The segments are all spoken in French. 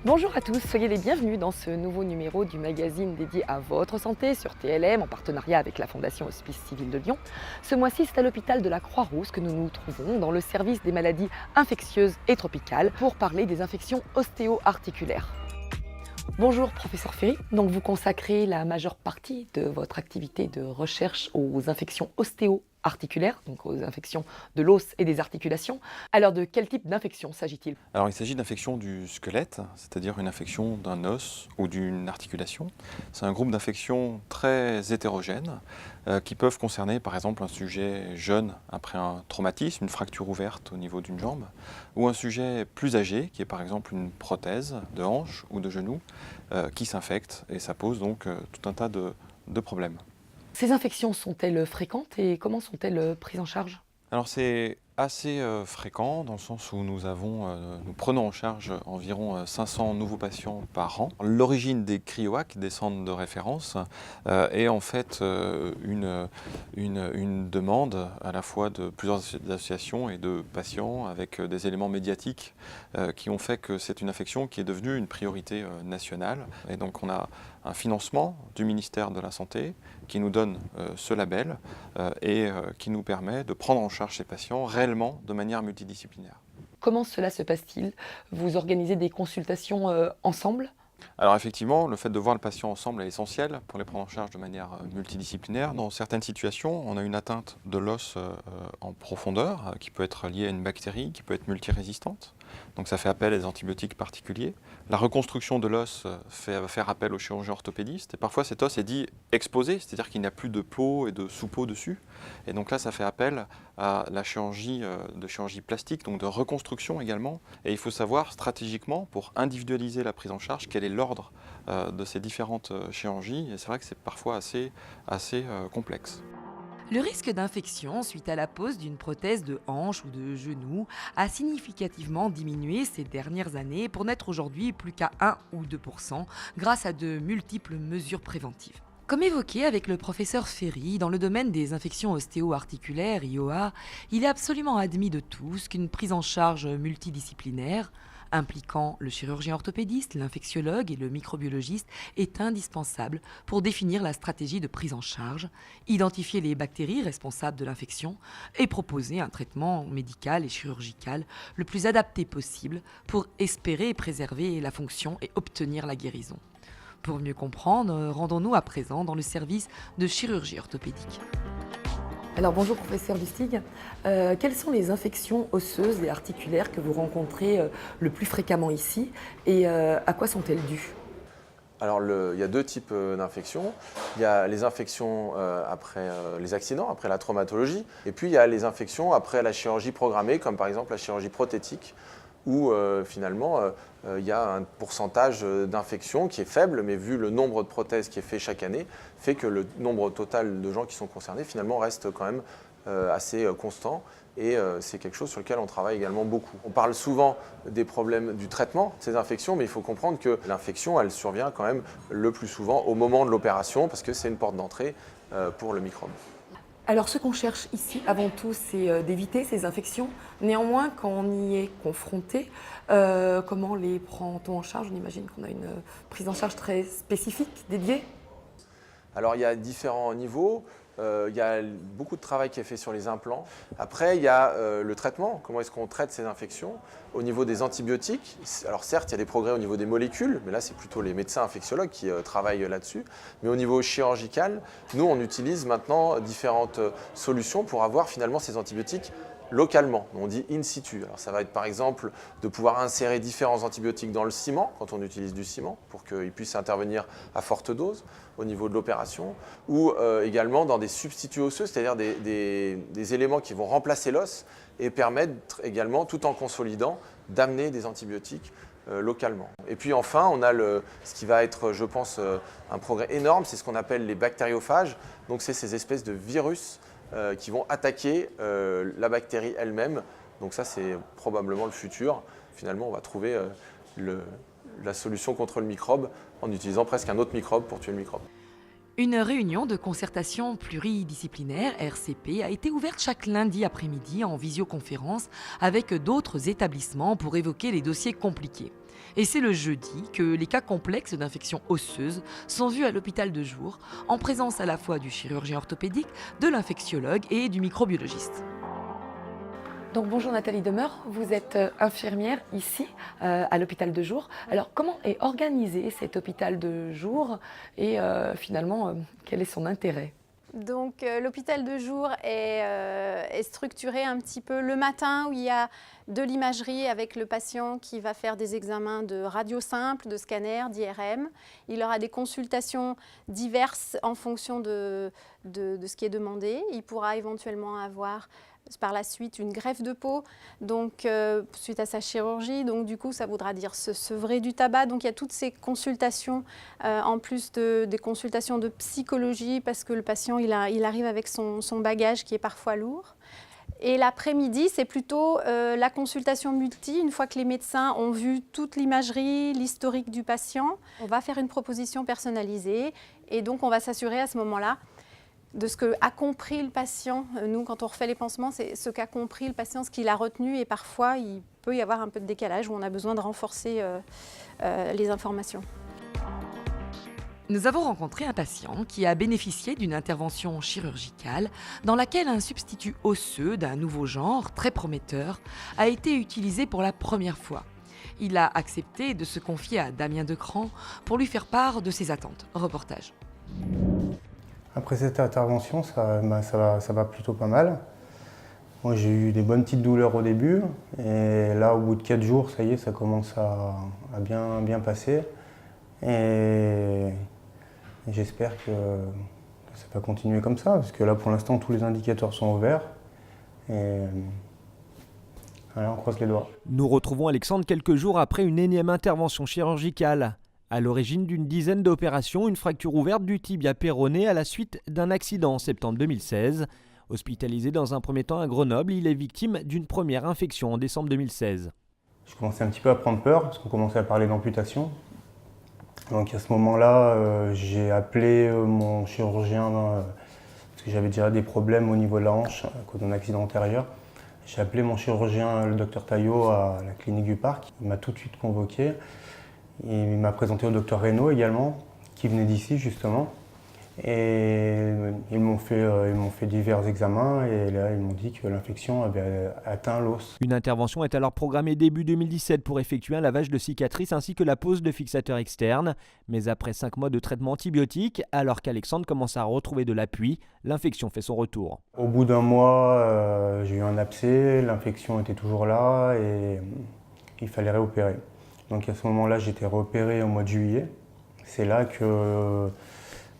Bonjour à tous, soyez les bienvenus dans ce nouveau numéro du magazine dédié à votre santé sur TLM en partenariat avec la Fondation Hospice Civil de Lyon. Ce mois-ci, c'est à l'hôpital de la Croix-Rousse que nous nous trouvons dans le service des maladies infectieuses et tropicales pour parler des infections ostéo-articulaires. Bonjour professeur Ferry, donc vous consacrez la majeure partie de votre activité de recherche aux infections ostéo-articulaires, donc aux infections de l'os et des articulations. Alors de quel type d'infection s'agit-il? Alors il s'agit d'infection du squelette, c'est-à-dire une infection d'un os ou d'une articulation. C'est un groupe d'infections très hétérogènes qui peuvent concerner par exemple un sujet jeune après un traumatisme, une fracture ouverte au niveau d'une jambe, ou un sujet plus âgé qui est par exemple une prothèse de hanche ou de genou qui s'infecte et ça pose donc tout un tas de problèmes. Ces infections sont-elles fréquentes et comment sont-elles prises en charge? Alors c'est assez fréquent dans le sens où nous prenons en charge environ 500 nouveaux patients par an. L'origine des CRIOAC, des centres de référence, est en fait une demande à la fois de plusieurs associations et de patients avec des éléments médiatiques qui ont fait que c'est une infection qui est devenue une priorité nationale. Et donc on a un financement du ministère de la Santé qui nous donne ce label et qui nous permet de prendre en charge ces patients réellement de manière multidisciplinaire. Comment cela se passe-t-il? Vous organisez des consultations ensemble? Alors effectivement, le fait de voir le patient ensemble est essentiel pour les prendre en charge de manière multidisciplinaire. Dans certaines situations, on a une atteinte de l'os en profondeur qui peut être liée à une bactérie, qui peut être multirésistante. Donc ça fait appel à des antibiotiques particuliers. La reconstruction de l'os va faire appel au chirurgien orthopédiste. Et parfois cet os est dit exposé, c'est-à-dire qu'il n'y a plus de peau et de sous-peau dessus. Et donc là, ça fait appel à la chirurgie plastique, donc de reconstruction également. Et il faut savoir stratégiquement, pour individualiser la prise en charge, quel est l'ordre de ces différentes chirurgies. Et c'est vrai que c'est parfois assez complexe. Le risque d'infection suite à la pose d'une prothèse de hanche ou de genou a significativement diminué ces dernières années pour n'être aujourd'hui plus qu'à 1 ou 2% grâce à de multiples mesures préventives. Comme évoqué avec le professeur Ferry, dans le domaine des infections ostéo-articulaires, IOA, il est absolument admis de tous qu'une prise en charge multidisciplinaire, impliquant le chirurgien orthopédiste, l'infectiologue et le microbiologiste, est indispensable pour définir la stratégie de prise en charge, identifier les bactéries responsables de l'infection et proposer un traitement médical et chirurgical le plus adapté possible pour espérer préserver la fonction et obtenir la guérison. Pour mieux comprendre, rendons-nous à présent dans le service de chirurgie orthopédique. Alors bonjour professeur Lustig, quelles sont les infections osseuses et articulaires que vous rencontrez le plus fréquemment ici et à quoi sont-elles dues? Alors, il y a deux types d'infections. Il y a les infections après les accidents, après la traumatologie, et puis il y a les infections après la chirurgie programmée, comme par exemple la chirurgie prothétique, où finalement il y a un pourcentage d'infections qui est faible, mais vu le nombre de prothèses qui est fait chaque année, fait que le nombre total de gens qui sont concernés finalement reste quand même assez constant. Et c'est quelque chose sur lequel on travaille également beaucoup. On parle souvent des problèmes du traitement de ces infections, mais il faut comprendre que l'infection, elle survient quand même le plus souvent au moment de l'opération, parce que c'est une porte d'entrée pour le microbe. Alors ce qu'on cherche ici avant tout, c'est d'éviter ces infections. Néanmoins, quand on y est confronté, comment les prend-on en charge? On imagine qu'on a une prise en charge très spécifique, dédiée. Alors il y a différents niveaux. Il y a beaucoup de travail qui est fait sur les implants. Après, il y a le traitement. Comment est-ce qu'on traite ces infections? Au niveau des antibiotiques, alors certes, il y a des progrès au niveau des molécules, mais là, c'est plutôt les médecins infectiologues qui travaillent là-dessus. Mais au niveau chirurgical, nous, on utilise maintenant différentes solutions pour avoir finalement ces antibiotiques localement, on dit in situ. Alors ça va être par exemple de pouvoir insérer différents antibiotiques dans le ciment, quand on utilise du ciment, pour qu'ils puissent intervenir à forte dose au niveau de l'opération, ou également dans des substituts osseux, c'est-à-dire des éléments qui vont remplacer l'os et permettre également, tout en consolidant, d'amener des antibiotiques localement. Et puis enfin, on a ce qui va être, je pense, un progrès énorme, c'est ce qu'on appelle les bactériophages. Donc c'est ces espèces de virus qui vont attaquer la bactérie elle-même. Donc ça, c'est probablement le futur. Finalement, on va trouver la solution contre le microbe en utilisant presque un autre microbe pour tuer le microbe. Une réunion de concertation pluridisciplinaire, RCP, a été ouverte chaque lundi après-midi en visioconférence avec d'autres établissements pour évoquer les dossiers compliqués. Et c'est le jeudi que les cas complexes d'infections osseuses sont vus à l'hôpital de jour, en présence à la fois du chirurgien orthopédique, de l'infectiologue et du microbiologiste. Donc bonjour Nathalie Demeure, vous êtes infirmière ici à l'hôpital de jour. Alors comment est organisé cet hôpital de jour et finalement quel est son intérêt ? Donc l'hôpital de jour est structuré un petit peu le matin où il y a de l'imagerie avec le patient qui va faire des examens de radio simple, de scanner, d'IRM. Il aura des consultations diverses en fonction de ce qui est demandé. Il pourra éventuellement avoir par la suite une greffe de peau, donc suite à sa chirurgie, donc du coup ça voudra dire se sevrer du tabac. Donc il y a toutes ces consultations, en plus des consultations de psychologie, parce que le patient il arrive avec son bagage qui est parfois lourd. Et l'après-midi, c'est plutôt la consultation multi. Une fois que les médecins ont vu toute l'imagerie, l'historique du patient, on va faire une proposition personnalisée et donc on va s'assurer à ce moment-là de ce qu'a compris le patient. Nous, quand on refait les pansements, c'est ce qu'a compris le patient, ce qu'il a retenu, et parfois, il peut y avoir un peu de décalage où on a besoin de renforcer les informations. Nous avons rencontré un patient qui a bénéficié d'une intervention chirurgicale dans laquelle un substitut osseux d'un nouveau genre, très prometteur, a été utilisé pour la première fois. Il a accepté de se confier à Damien Decran pour lui faire part de ses attentes. Reportage. Après cette intervention, ça va plutôt pas mal. Moi, j'ai eu des bonnes petites douleurs au début, et là, au bout de 4 jours, ça y est, ça commence à bien passer. Et j'espère que ça va continuer comme ça, parce que là, pour l'instant, tous les indicateurs sont ouverts. Et voilà, on croise les doigts. Nous retrouvons Alexandre quelques jours après une énième intervention chirurgicale. À l'origine d'une dizaine d'opérations, une fracture ouverte du tibia péroné à la suite d'un accident en septembre 2016. Hospitalisé dans un premier temps à Grenoble, il est victime d'une première infection en décembre 2016. Je commençais un petit peu à prendre peur, parce qu'on commençait à parler d'amputation. Donc à ce moment-là, j'ai appelé mon chirurgien, parce que j'avais déjà des problèmes au niveau de la hanche à cause d'un accident antérieur. J'ai appelé mon chirurgien, le docteur Taillot, à la clinique du Parc. Il m'a tout de suite convoqué. Il m'a présenté au docteur Reynaud également, qui venait d'ici justement. Et ils m'ont fait divers examens et là ils m'ont dit que l'infection avait atteint l'os. Une intervention est alors programmée début 2017 pour effectuer un lavage de cicatrices ainsi que la pose de fixateurs externes. Mais après 5 mois de traitement antibiotique, alors qu'Alexandre commence à retrouver de l'appui, l'infection fait son retour. Au bout d'un mois, j'ai eu un abcès, l'infection était toujours là et il fallait réopérer. Donc à ce moment-là, j'ai été réopéré au mois de juillet. C'est là que,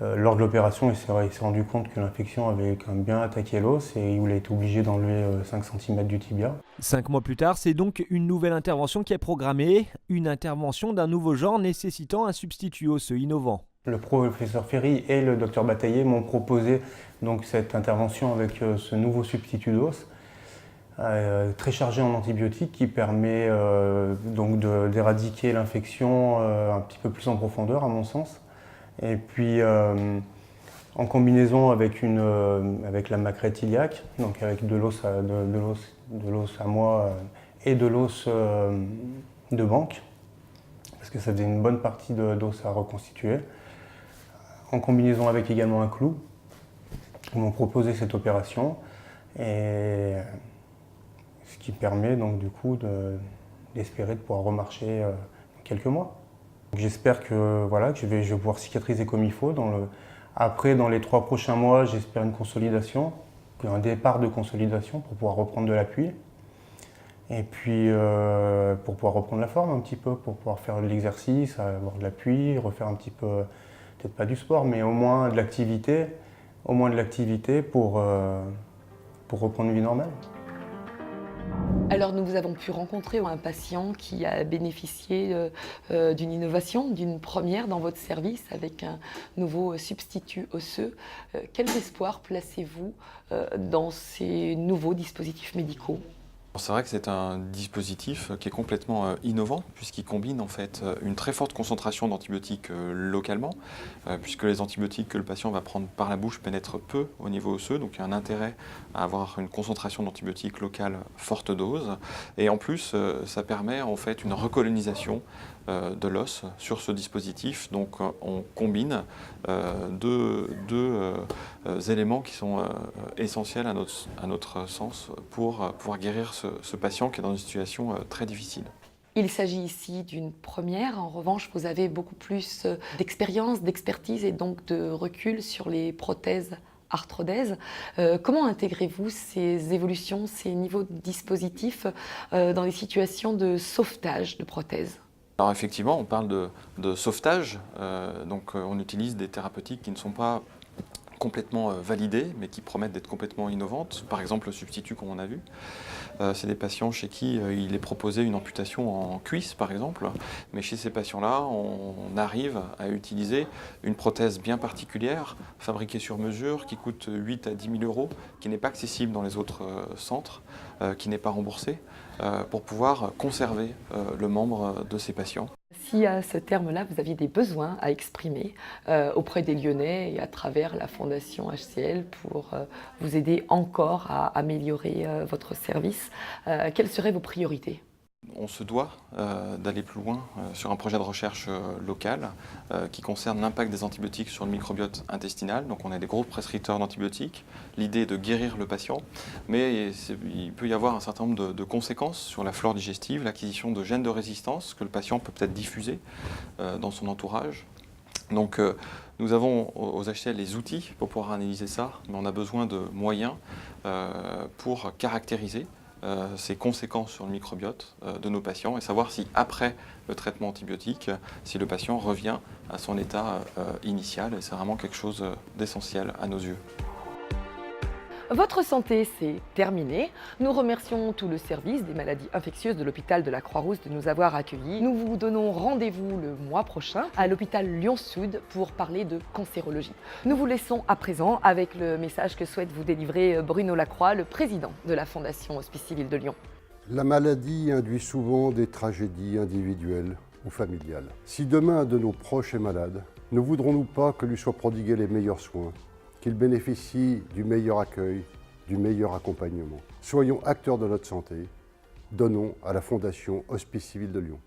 lors de l'opération, il s'est rendu compte que l'infection avait quand même bien attaqué l'os et il a été obligé d'enlever 5 cm du tibia. 5 mois plus tard, c'est donc une nouvelle intervention qui est programmée, une intervention d'un nouveau genre nécessitant un substitut osseux innovant. Le professeur Ferry et le docteur Bataillé m'ont proposé donc cette intervention avec ce nouveau substitut d'os. Très chargé en antibiotiques qui permet donc d'éradiquer l'infection un petit peu plus en profondeur à mon sens. Et puis en combinaison avec la macrète iliaque, donc avec de l'os à moi et de l'os de banque, parce que ça faisait une bonne partie d'os à reconstituer. En combinaison avec également un clou, ils m'ont proposé cette opération. Et ce qui permet donc du coup d'espérer de pouvoir remarcher dans quelques mois. J'espère que, voilà, que je vais pouvoir cicatriser comme il faut. Après, dans les 3 prochains mois, j'espère une consolidation, un départ de consolidation pour pouvoir reprendre de l'appui. Et puis pour pouvoir reprendre la forme un petit peu, pour pouvoir faire de l'exercice, avoir de l'appui, refaire un petit peu, peut-être pas du sport, mais au moins de l'activité, pour reprendre une vie normale. Alors nous avons pu rencontrer un patient qui a bénéficié d'une innovation, d'une première dans votre service avec un nouveau substitut osseux. Quels espoirs placez-vous dans ces nouveaux dispositifs médicaux ? C'est vrai que c'est un dispositif qui est complètement innovant puisqu'il combine en fait une très forte concentration d'antibiotiques localement puisque les antibiotiques que le patient va prendre par la bouche pénètrent peu au niveau osseux, donc il y a un intérêt à avoir une concentration d'antibiotiques locale forte dose et en plus ça permet en fait une recolonisation de l'os sur ce dispositif, donc on combine deux éléments qui sont essentiels à notre sens pour pouvoir guérir ce patient qui est dans une situation très difficile. Il s'agit ici d'une première. En revanche, vous avez beaucoup plus d'expérience, d'expertise et donc de recul sur les prothèses arthrodèses. Comment intégrez-vous ces évolutions, ces niveaux de dispositifs dans les situations de sauvetage de prothèses ? Alors effectivement, on parle de sauvetage, donc on utilise des thérapeutiques qui ne sont pas complètement validées, mais qui promettent d'être complètement innovantes. Par exemple, le substitut, comme on a vu. C'est des patients chez qui il est proposé une amputation en cuisse, par exemple. Mais chez ces patients-là, on arrive à utiliser une prothèse bien particulière, fabriquée sur mesure, qui coûte 8 à 10 000 euros, qui n'est pas accessible dans les autres centres, qui n'est pas remboursée, pour pouvoir conserver le membre de ces patients. Si à ce terme-là, vous aviez des besoins à exprimer auprès des Lyonnais et à travers la Fondation HCL pour vous aider encore à améliorer votre service, quelles seraient vos priorités ? On se doit d'aller plus loin sur un projet de recherche local qui concerne l'impact des antibiotiques sur le microbiote intestinal. Donc on a des gros prescripteurs d'antibiotiques. L'idée est de guérir le patient, mais il peut y avoir un certain nombre de conséquences sur la flore digestive, l'acquisition de gènes de résistance que le patient peut peut-être diffuser dans son entourage. Donc nous avons aux HCL les outils pour pouvoir analyser ça, mais on a besoin de moyens pour caractériser ces conséquences sur le microbiote de nos patients et savoir si après le traitement antibiotique, si le patient revient à son état initial. Et c'est vraiment quelque chose d'essentiel à nos yeux. Votre santé, c'est terminé. Nous remercions tout le service des maladies infectieuses de l'hôpital de la Croix-Rousse de nous avoir accueillis. Nous vous donnons rendez-vous le mois prochain à l'hôpital Lyon-Sud pour parler de cancérologie. Nous vous laissons à présent avec le message que souhaite vous délivrer Bruno Lacroix, le président de la Fondation Hospice Civil de Lyon. La maladie induit souvent des tragédies individuelles ou familiales. Si demain un de nos proches est malade, ne voudrons-nous pas que lui soient prodigués les meilleurs soins, qu'il bénéficie du meilleur accueil, du meilleur accompagnement. Soyons acteurs de notre santé, donnons à la Fondation Hospice Civil de Lyon.